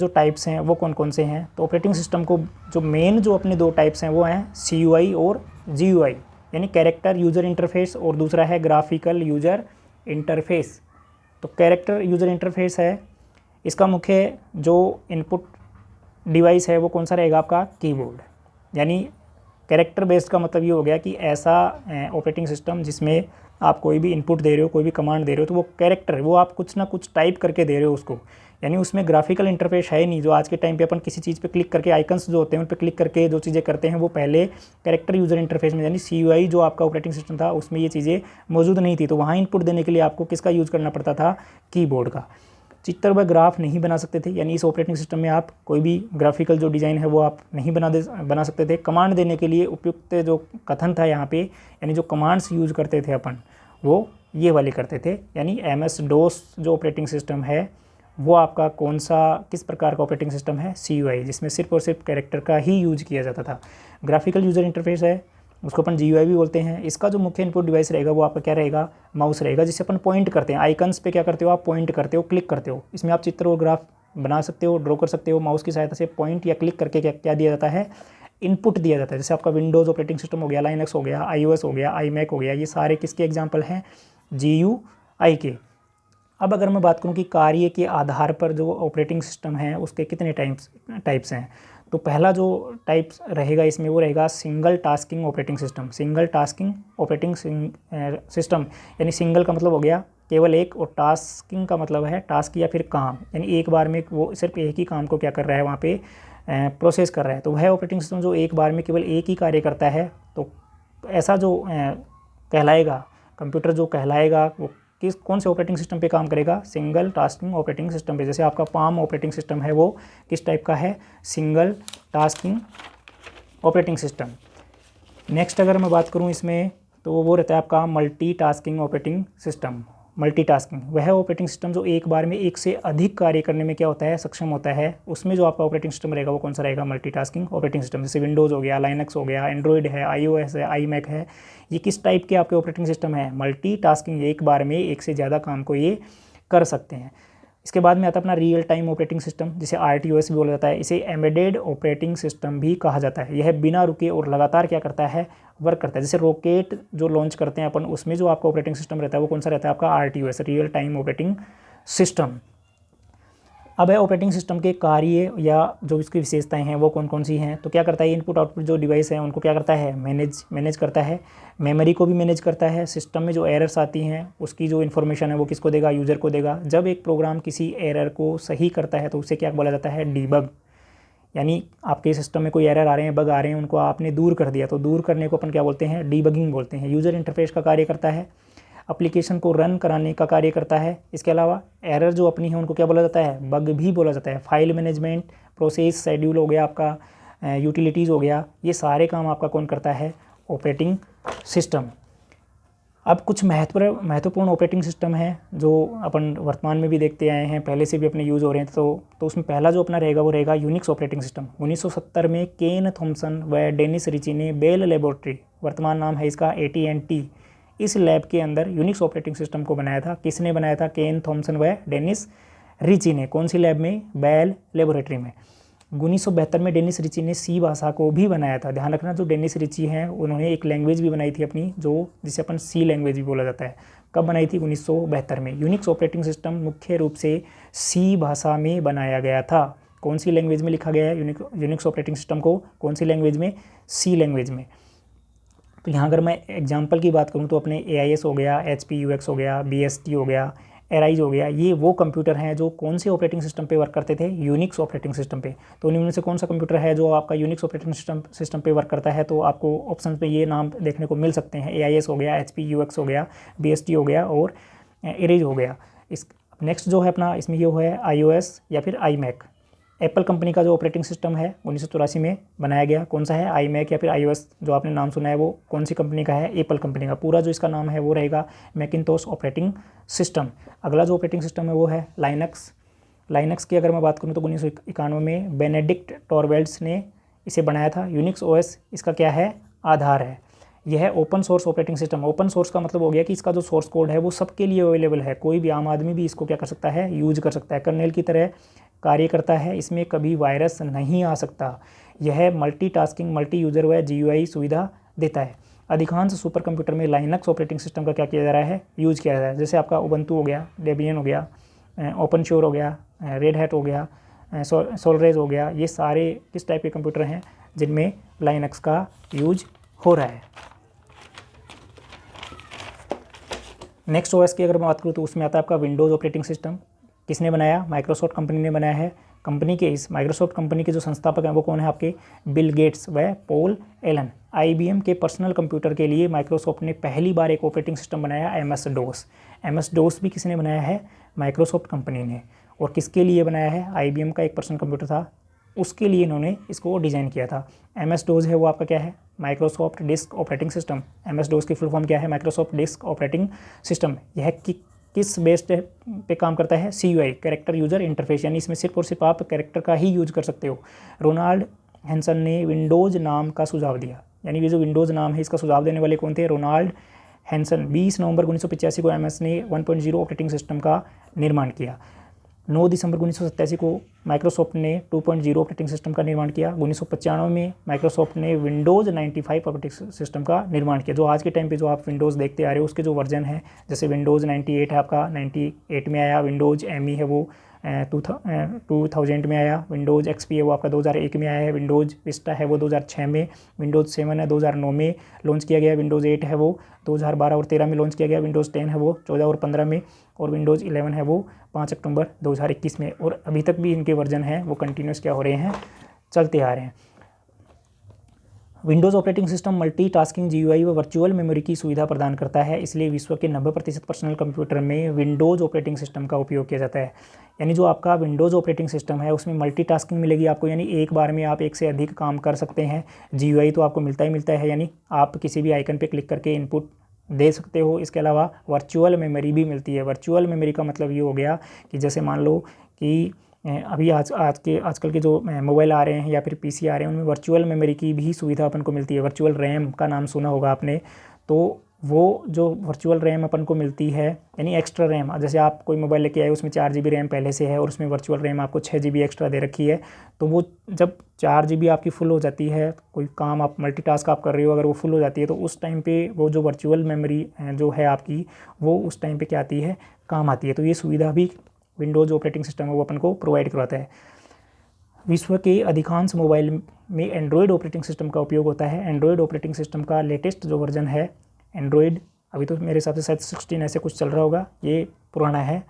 जो टाइप्स हैं वो कौन कौन से हैं। तो ऑपरेटिंग सिस्टम को जो मेन जो अपने दो टाइप्स हैं वो हैं CUI और GUI, यानी कैरेक्टर यूज़र इंटरफेस, और दूसरा है ग्राफिकल यूज़र इंटरफेस। तो कैरेक्टर यूज़र इंटरफेस है, इसका मुख्य जो इनपुट डिवाइस है वो कौन सा रहेगा, आपका कीबोर्ड। यानी कैरेक्टर बेस्ड का मतलब ये हो गया कि ऐसा ऑपरेटिंग सिस्टम जिसमें आप कोई भी इनपुट दे रहे हो, कोई भी कमांड दे रहे हो, तो वो कैरेक्टर, वो आप कुछ ना कुछ टाइप करके दे रहे हो उसको। यानी उसमें ग्राफिकल इंटरफेस है नहीं, जो आज के टाइम पे अपन किसी चीज़ पे क्लिक करके आइकन्स जो होते हैं उन पे क्लिक करके जो चीज़ें करते हैं, वो पहले कैरेक्टर यूज़र इंटरफेस में यानी CUI जो आपका ऑपरेटिंग सिस्टम था उसमें ये चीज़ें मौजूद नहीं थी। तो वहाँ इनपुट देने के लिए आपको किसका यूज़ करना पड़ता था, कीबोर्ड का। चित्र व ग्राफ नहीं बना सकते थे, यानी इस ऑपरेटिंग सिस्टम में आप कोई भी ग्राफिकल जो डिज़ाइन है वो आप नहीं बना सकते थे। कमांड देने के लिए उपयुक्त जो कथन था यहाँ पे, यानी जो कमांड्स यूज करते थे अपन, वो ये वाले करते थे। यानी MS-DOS जो ऑपरेटिंग सिस्टम है वो आपका कौन सा, किस प्रकार का ऑपरेटिंग सिस्टम है, CUI, जिसमें सिर्फ और सिर्फ कैरेक्टर का ही यूज किया जाता था। ग्राफिकल यूज़र इंटरफेस है, उसको अपन GUI भी बोलते हैं। इसका जो मुख्य इनपुट डिवाइस रहेगा वो आपका क्या रहेगा, माउस रहेगा, जिससे अपन पॉइंट करते हैं। आइकन्स पे क्या करते हो, आप पॉइंट करते हो, क्लिक करते हो। इसमें आप चित्र और ग्राफ बना सकते हो, ड्रॉ कर सकते हो। माउस की सहायता से पॉइंट या क्लिक करके क्या दिया जाता है, इनपुट दिया जाता है। जैसे आपका विंडोज़ ऑपरेटिंग सिस्टम हो गया, लाइनक्स हो गया, iOS हो गया, iMac हो गया, ये सारे किसके एग्जाम्पल हैं, GUI के। अब अगर मैं बात करूं कि कार्य के आधार पर जो ऑपरेटिंग सिस्टम है उसके कितने टाइप्स हैं, तो पहला जो टाइप्स रहेगा इसमें वो रहेगा single tasking operating system. Single tasking operating system, यानी सिंगल का मतलब हो गया केवल एक, और टास्किंग का मतलब है टास्क या फिर काम, यानी एक बार में वो सिर्फ एक ही काम को क्या कर रहा है वहाँ पे प्रोसेस कर रहा है। तो वह ऑपरेटिंग सिस्टम जो एक बार में केवल एक ही कार्य करता है, तो ऐसा जो कहलाएगा, कंप्यूटर जो कहलाएगा वो कौन से ऑपरेटिंग सिस्टम पे काम करेगा, सिंगल टास्किंग ऑपरेटिंग सिस्टम पे। जैसे आपका पाम ऑपरेटिंग सिस्टम है वो किस टाइप का है, single tasking operating system. Next अगर मैं बात करूं इसमें, तो वो रहता है आपका multi tasking operating system. Multitasking वह ऑपरेटिंग सिस्टम जो एक बार में एक से अधिक कार्य करने में क्या होता है, सक्षम होता है। उसमें जो आपका ऑपरेटिंग सिस्टम रहेगा वो कौन सा रहेगा, मल्टीटास्किंग ऑपरेटिंग सिस्टम। जैसे विंडोज़ हो गया, लाइनक्स हो गया, एंड्रॉयड है, iOS है, iMac है, ये किस टाइप के आपके ऑपरेटिंग सिस्टम है, मल्टीटास्किंग, एक बार में एक से ज़्यादा काम को ये कर सकते हैं। इसके बाद में आता है अपना रियल टाइम ऑपरेटिंग सिस्टम, जिसे RTOS भी बोला जाता है। इसे एम्बेडेड ऑपरेटिंग सिस्टम भी कहा जाता है। यह बिना रुके और लगातार क्या करता है, वर्क करता है। जैसे रॉकेट जो लॉन्च करते हैं अपन, उसमें जो आपका ऑपरेटिंग सिस्टम रहता है वो कौन सा रहता है, आपका RTOS, real time operating system. अब है ऑपरेटिंग सिस्टम के कार्य या जो इसकी विशेषताएं हैं वो कौन कौन सी हैं। तो क्या करता है, इनपुट आउटपुट जो डिवाइस है उनको क्या करता है, मैनेज करता है। मेमोरी को भी मैनेज करता है। सिस्टम में जो एरर्स आती हैं उसकी जो इन्फॉर्मेशन है वो किसको देगा, यूज़र को देगा। जब एक प्रोग्राम किसी एरर को सही करता है तो उसे क्या बोला जाता है, डीबग। यानी आपके सिस्टम में कोई एरर आ रहे हैं, बग आ रहे हैं, उनको आपने दूर कर दिया, तो दूर करने को अपन क्या बोलते हैं, डीबगिंग बोलते हैं। यूज़र इंटरफेस का कार्य करता है, एप्लीकेशन को रन कराने का कार्य करता है। इसके अलावा एरर जो अपनी है उनको क्या बोला जाता है, बग भी बोला जाता है। फाइल मैनेजमेंट, प्रोसेस शेड्यूल हो गया आपका, यूटिलिटीज़ हो गया, ये सारे काम आपका कौन करता है, ऑपरेटिंग सिस्टम। अब कुछ महत्वपूर्ण ऑपरेटिंग सिस्टम है जो अपन वर्तमान में भी देखते आए हैं, पहले से भी अपने यूज़ हो रहे हैं। तो उसमें पहला जो अपना रहेगा वो रहेगा यूनिक्स ऑपरेटिंग सिस्टम। 1970 में केन थॉमसन व डेनिस रिची ने बेल लेबोरेटरी, वर्तमान नाम है इसका AT&T, इस लैब के अंदर यूनिक्स ऑपरेटिंग सिस्टम को बनाया था। किसने बनाया था, केन थॉमसन व डेनिस रिची ने। कौन सी लैब में, बेल लेबोरेटरी में। 1972 में डेनिस रिची ने C भाषा को भी बनाया था। ध्यान रखना, जो डेनिस रिची हैं उन्होंने एक लैंग्वेज भी बनाई थी अपनी, जो जिसे अपन C लैंग्वेज भी बोला जाता है। कब बनाई थी, 1972 में। यूनिक्स ऑपरेटिंग सिस्टम मुख्य रूप से C भाषा में बनाया गया था। कौन सी लैंग्वेज में लिखा गया है यूनिक्स ऑपरेटिंग सिस्टम को, कौन सी लैंग्वेज में, C लैंग्वेज में। तो यहाँ अगर मैं एग्जाम्पल की बात करूँ तो अपने AIS हो गया, HP UX हो गया, BST हो गया, एराइज हो गया, ये वो कंप्यूटर हैं जो कौन से ऑपरेटिंग सिस्टम पे वर्क करते थे, यूनिक्स ऑपरेटिंग सिस्टम पे। तो उनमें से कौन सा कंप्यूटर है जो आपका यूनिक्स ऑपरेटिंग सिस्टम पे वर्क करता है, तो आपको ऑप्शन पे ये नाम देखने को मिल सकते हैं। AIS हो गया, HP UX हो गया, BST हो गया और एराइज हो गया। इस नेक्स्ट जो है अपना, इसमें ये है iOS या फिर iMac। एप्पल कंपनी का जो ऑपरेटिंग सिस्टम है 1984 में बनाया गया, कौन सा है, iMac या फिर iOS जो आपने नाम सुना है वो कौन सी कंपनी का है, एप्पल कंपनी का। पूरा जो इसका नाम है वो रहेगा मैकिन्टोश ऑपरेटिंग सिस्टम। अगला जो ऑपरेटिंग सिस्टम है वो है लाइनक्स। लाइनक्स की अगर मैं बात करूँ तो 1991 में बेनेडिक्ट टॉरवेल्ड्स ने इसे बनाया था। यूनिक्स OS इसका क्या है, आधार है। यह है open source operating system. Open source का मतलब हो गया कि इसका जो सोर्स कोड है वो सबके लिए अवेलेबल है, कोई भी आम आदमी भी इसको क्या कर सकता है, यूज कर सकता है। कर्नेल की तरह कार्य करता है, इसमें कभी वायरस नहीं आ सकता। यह मल्टीटास्किंग, मल्टी यूज़र व GUI सुविधा देता है। अधिकांश सुपर कंप्यूटर में लाइनक्स ऑपरेटिंग सिस्टम का क्या किया जा रहा है, यूज़ किया जा रहा है। जैसे आपका उबंटू हो गया, डेबियन हो गया, ओपन श्योर हो गया, रेड हैट हो गया, सोलरेज हो गया, ये सारे किस टाइप के कंप्यूटर हैं जिनमें लाइनक्स का यूज हो रहा है। नेक्स्ट OS की अगर मैं बात करूँ तो उसमें आता है आपका विंडोज़ ऑपरेटिंग सिस्टम। किसने बनाया, माइक्रोसॉफ्ट कंपनी ने बनाया है। कंपनी के इस माइक्रोसॉफ्ट कंपनी के जो संस्थापक हैं वो कौन है आपके, बिल गेट्स व पॉल एलन। IBM के पर्सनल कंप्यूटर के लिए माइक्रोसॉफ्ट ने पहली बार एक ऑपरेटिंग सिस्टम बनाया, MS-DOS। MS-DOS भी किसने बनाया है, माइक्रोसॉफ्ट कंपनी ने। और किसके लिए बनाया है, IBM का एक पर्सनल कंप्यूटर था, उसके लिए इन्होंने इसको डिज़ाइन किया था। MS-DOS है वो आपका क्या है, Microsoft disk operating system. MS-DOS की फुल फॉर्म क्या है, माइक्रोसॉफ्ट डिस्क ऑपरेटिंग सिस्टम। यह किस बेस्ड पे काम करता है, CUI, कैरेक्टर यूज़र इंटरफेस, यानी इसमें सिर्फ और सिर्फ आप कैरेक्टर का ही यूज कर सकते हो। रोनाल्ड हैंसन ने विंडोज़ नाम का सुझाव दिया, यानी ये जो विंडोज़ नाम है इसका सुझाव देने वाले कौन थे, रोनाल्ड हैंसन। 20 नवंबर 1985 को MS ने 1.0 ऑपरेटिंग सिस्टम का निर्माण किया। 9 दिसंबर 1987 को माइक्रोसॉफ्ट ने 2.0 ऑपरेटिंग सिस्टम का निर्माण किया। 1995 में माइक्रोसॉफ्ट ने विंडोज़ 95 ऑपरेटिंग सिस्टम का निर्माण किया। जो आज के टाइम पे जो आप विंडोज़ देखते आ रहे हो उसके जो वर्जन है, जैसे विंडोज़ 98 है आपका, 98 में आया। विंडोज़ ME है वो 2000 में आया। विंडोज़ XP है वो आपका 2001 में आया है। विंडोज़ विस्टा है वो 2006 में। विंडोज़ 7 है 2009 में लॉन्च किया गया। विंडोज़ 8 है वो 2012 और 13 में लॉन्च किया गया। विंडोज़ 10 है वो 14 और 15 में। और विंडोज़ 11 है वो 5 अक्टूबर 2021 में। और अभी तक भी इनके वर्जन हैं वो कंटिन्यूस क्या हो रहे हैं, चलते आ रहे हैं। Windows operating system multitasking, GUI व वर्चुअल मेमोरी की सुविधा प्रदान करता है, इसलिए विश्व के 90% पर्सनल कंप्यूटर में विंडोज़ ऑपरेटिंग सिस्टम का उपयोग किया जाता है। यानी जो आपका विंडोज़ ऑपरेटिंग सिस्टम है उसमें मल्टीटास्किंग मिलेगी आपको, यानी एक बार में आप एक से अधिक काम कर सकते हैं। GUI तो आपको मिलता ही मिलता है, यानी आप किसी भी आइकन पर क्लिक करके इनपुट दे सकते हो। इसके अलावा वर्चुअल मेमोरी भी मिलती है। वर्चुअल मेमोरी का मतलब ये हो गया कि जैसे मान लो कि अभी आजकल के जो मोबाइल आ रहे हैं या फिर PC आ रहे हैं उनमें वर्चुअल मेमोरी की भी सुविधा अपन को मिलती है। वर्चुअल रैम का नाम सुना होगा आपने, तो वो जो वर्चुअल रैम अपन को मिलती है, यानी एक्स्ट्रा रैम। जैसे आप कोई मोबाइल लेके आए उसमें 4 GB रैम पहले से है और उसमें वर्चुअल रैम आपको 6 GB एक्स्ट्रा दे रखी है, तो वो जब 4 GB आपकी फुल हो जाती है, कोई काम आप मल्टीटास्क आप कर रहे हो, अगर वो फुल हो जाती है तो उस टाइम पे वो जो वर्चुअल मेमोरी जो है आपकी, वो उस टाइम पे क्या आती है, काम आती है। तो ये सुविधा भी विंडोज़ ऑपरेटिंग सिस्टम है वो अपन को प्रोवाइड करवाता है। विश्व के अधिकांश मोबाइल में एंड्रॉयड ऑपरेटिंग सिस्टम का उपयोग होता है। एंड्रॉयड ऑपरेटिंग सिस्टम का लेटेस्ट जो वर्जन है एंड्रॉयड, अभी तो मेरे हिसाब से शायद 16 ऐसे कुछ चल रहा होगा, ये पुराना है।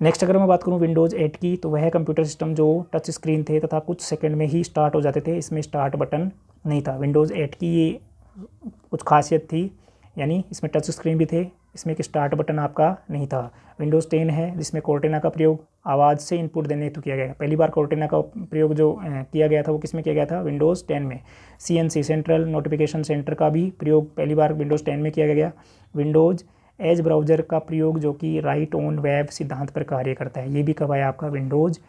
नेक्स्ट अगर मैं बात करूं विंडोज़ 8 की, तो वह कंप्यूटर सिस्टम जो टच स्क्रीन थे तथा कुछ सेकंड में ही स्टार्ट हो जाते थे, इसमें स्टार्ट बटन नहीं था। विंडोज़ 8 की ये कुछ खासियत थी, यानी इसमें टच स्क्रीन भी थे, इसमें एक स्टार्ट बटन आपका नहीं था। विंडोज़ 10 है जिसमें कोर्टेना का प्रयोग आवाज़ से इनपुट देने हेतु किया गया। पहली बार कोर्टेना का प्रयोग जो किया गया था वो किस में किया गया था, विंडोज़ 10 में। CNC सेंट्रल नोटिफिकेशन सेंटर का भी प्रयोग पहली बार विंडोज़ 10 में किया गया। विंडोज़ एज ब्राउज़र का प्रयोग जो कि राइट ऑन वेब सिद्धांत पर कार्य करता है, ये भी कब आया आपका, विंडोज़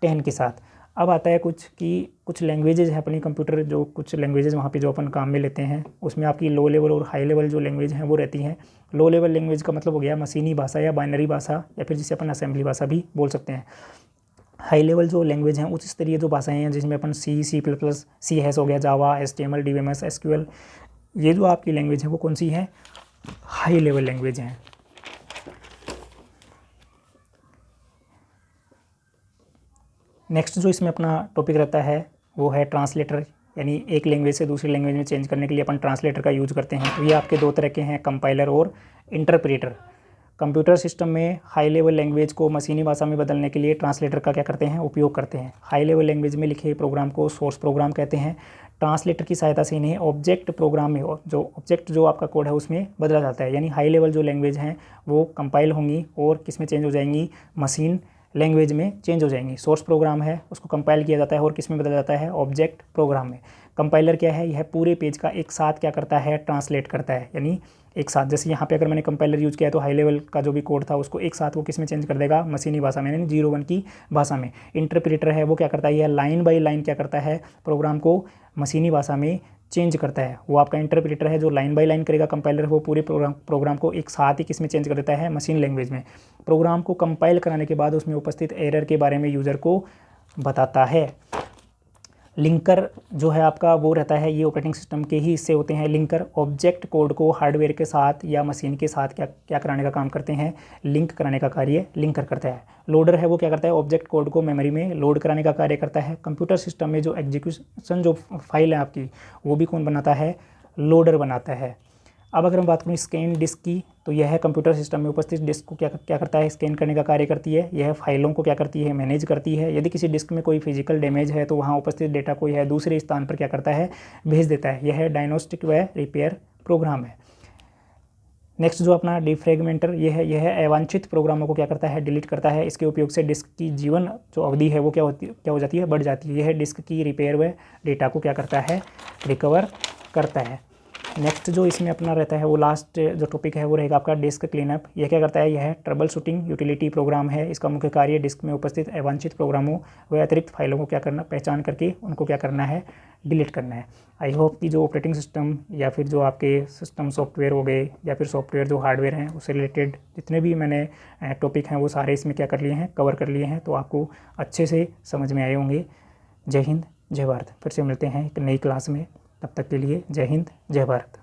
10 के साथ। अब आता है कुछ लैंग्वेजेज हैं अपनी कंप्यूटर, जो कुछ लैंग्वेजेज वहाँ पे जो अपन काम में लेते हैं उसमें आपकी लो लेवल और हाई लेवल जो लैंग्वेज हैं वो रहती हैं। लो लेवल लैंग्वेज का मतलब हो गया मशीनी भाषा या बाइनरी भाषा, या फिर जिसे अपन असेंबली भाषा भी बोल सकते हैं। हाई लेवल जो लैंग्वेज हैं उच्च स्तरीय जो भाषाएं हैं जिसमें अपन C++, C# हो गया, जावा, HTML, DBMS, SQL, ये जो आपकी लैंग्वेज है वो कौन सी है, हाई लेवल लैंग्वेज हैं। नेक्स्ट जो इसमें अपना टॉपिक रहता है वो है ट्रांसलेटर, यानी एक लैंग्वेज से दूसरी लैंग्वेज में चेंज करने के लिए अपन ट्रांसलेटर का यूज़ करते हैं। तो ये आपके दो तरह के हैं, कंपाइलर और इंटरप्रेटर। कंप्यूटर सिस्टम में हाई लेवल लैंग्वेज को मशीनी भाषा में बदलने के लिए ट्रांसलेटर का क्या करते हैं, उपयोग करते हैं। हाई लेवल लैंग्वेज में लिखे प्रोग्राम को सोर्स प्रोग्राम कहते हैं। ट्रांसलेटर की सहायता से इन्हें ऑब्जेक्ट प्रोग्राम में, जो ऑब्जेक्ट जो आपका कोड है उसमें बदला जाता है। यानी हाई लेवल जो लैंग्वेज हैं वो कंपाइल होंगी और किस में चेंज हो जाएंगी, मशीन लैंग्वेज में चेंज हो जाएंगी। सोर्स प्रोग्राम है उसको कंपाइल किया जाता है और किस में बदला जाता है, ऑब्जेक्ट प्रोग्राम में। कंपाइलर क्या है, यह पूरे पेज का एक साथ क्या करता है, ट्रांसलेट करता है, यानी एक साथ। जैसे यहाँ पे अगर मैंने कंपाइलर यूज़ किया है तो हाई लेवल का जो भी कोड था उसको एक साथ वो किस में चेंज कर देगा, मशीनी भाषा में, यानी 01 की भाषा में। इंटरप्रेटर है वो क्या करता है, यह लाइन बाई लाइन क्या करता है, प्रोग्राम को मशीनी भाषा में चेंज करता है। वो आपका इंटरप्रेटर है जो लाइन बाय लाइन करेगा, कंपाइलर वो पूरे प्रोग्राम को एक साथ ही किसमें चेंज कर देता है, मशीन लैंग्वेज में। प्रोग्राम को कंपाइल कराने के बाद उसमें उपस्थित एरर के बारे में यूज़र को बताता है। लिंकर जो है आपका वो रहता है, ये ऑपरेटिंग सिस्टम के ही हिस्से होते हैं। लिंकर ऑब्जेक्ट कोड को हार्डवेयर के साथ या मशीन के साथ क्या कराने का काम करते हैं, लिंक कराने का कार्य लिंकर करता है। लोडर है वो क्या करता है, ऑब्जेक्ट कोड को मेमोरी में लोड कराने का कार्य करता है। कंप्यूटर सिस्टम में जो एग्जीक्यूशन जो फाइल है आपकी, वो भी कौन बनाता है, लोडर बनाता है। अब अगर हम बात करें स्कैन डिस्क की, तो यह कंप्यूटर सिस्टम में उपस्थित डिस्क को क्या करता है, स्कैन करने का कार्य करती है। यह फाइलों को क्या करती है, मैनेज करती है। यदि किसी डिस्क में कोई फिजिकल डैमेज है तो वहाँ उपस्थित डेटा को यह दूसरे स्थान पर क्या करता है, भेज देता है। यह डायग्नोस्टिक व रिपेयर प्रोग्राम है। नेक्स्ट जो अपना डिफ्रेगमेंटर यह अवांछित प्रोग्रामों को क्या करता है, डिलीट करता है। इसके उपयोग से डिस्क की जीवन जो अवधि है वो क्या हो जाती है, बढ़ जाती है। यह डिस्क की रिपेयर व डेटा को क्या करता है, रिकवर करता है। नेक्स्ट जो इसमें अपना रहता है वो लास्ट जो टॉपिक है वो रहेगा आपका डिस्क क्लीनअप। यह क्या करता है, यह ट्रबल शूटिंग यूटिलिटी प्रोग्राम है। इसका मुख्य कार्य डिस्क में उपस्थित अवांछित प्रोग्रामों व अतिरिक्त फाइलों को क्या करना, पहचान करके उनको क्या करना है, डिलीट करना है। आई होप कि जो ऑपरेटिंग सिस्टम या फिर जो आपके सिस्टम सॉफ्टवेयर हो गए या फिर सॉफ्टवेयर जो हार्डवेयर हैं उससे रिलेटेड जितने भी मैंने टॉपिक हैं वो सारे इसमें क्या कर लिए हैं, कवर कर लिए हैं। तो आपको अच्छे से समझ में आए होंगे। जय हिंद, जय भारत। फिर से मिलते हैं एक नई क्लास में, तब तक के लिए जय हिंद, जय भारत।